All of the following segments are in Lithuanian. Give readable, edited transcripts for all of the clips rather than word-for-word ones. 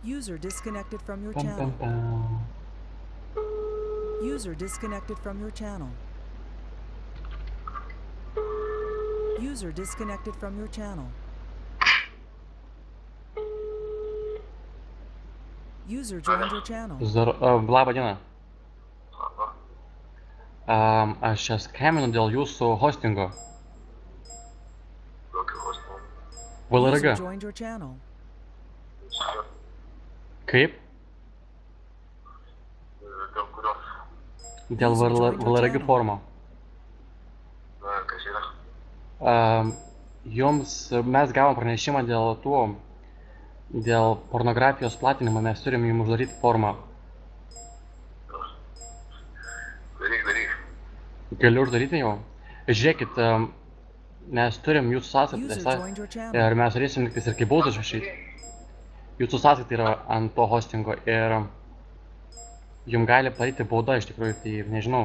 User disconnected from your Pam, pam, channel. pam. User disconnected from your channel. User disconnected from your channel. User joined your channel. Labą dieną. Aš čia skambinu dėl jūsų hostingo. VLRG. User joined your channel. Kaip? Dėl VLRG forumo. Jums mes gavom pranešimą dėl pornografijos platinimo, mes turim jums uždaryti formą. Galiu uždaryti jau? Žiūrėkit, mes turim jūsų sąskaitą User tiesa joined your channel. ir mes turėsim liktais ir kaip baudą išrašyti. Jūsų sąskaita yra ant to hostingo ir jums gali padaryti bauda iš tikrųjų, tai nežinau.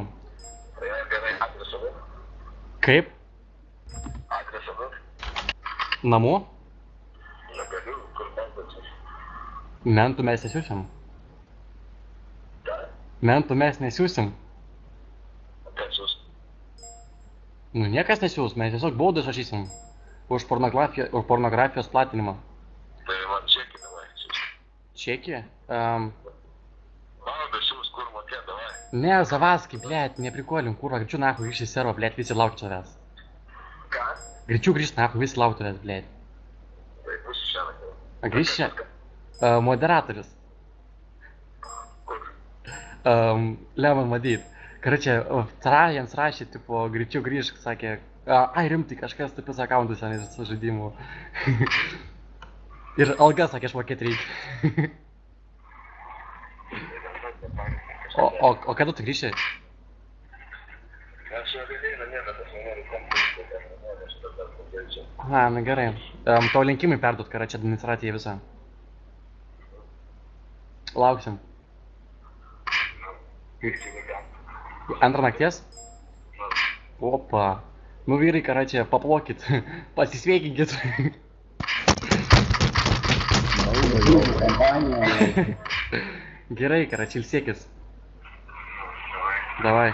Kaip? Namų? Mentų mes nesiūsim. Mentų mes nesiūsim. Nu niekas nesiūs, mes tiesiog baudą išrašysim. Už pornografijos platinimą. Tai man čekį davai. Čekį? Valandą siūs, kur mokėt davai. Ne, Zavaskai, blėt, neprikolim, kurva, greičiau nahui grįžti į servą, blėt, visi lauk tavęs. Ką? Greičiau grįžti nahui, visi lauk tavęs, blėt. Tai bus šiandien. Grįžti čia? Moderatorius. Kur? Lemon matyt. Короче, Trajans rašė, tipo, greičiau grįžk, sakė, ai rimtai, kažkas topius akauntus ten su žaidimu. Ir alga, sakė, aš mokėti reikia. O kada tu grįši? Aš jau vėliai namieną, tas nenoriu komplikuoti, aš nenoriu šitą dar pabėgčiau. Na gerai. Tau linkimai perduot, karačia administraciją visą. Lauksim. Antrą nakties? Opa. Nu vyrai, karačia, paplokit. Pasisveikinkit. Gerai, karačia, ilsėkis. Davai.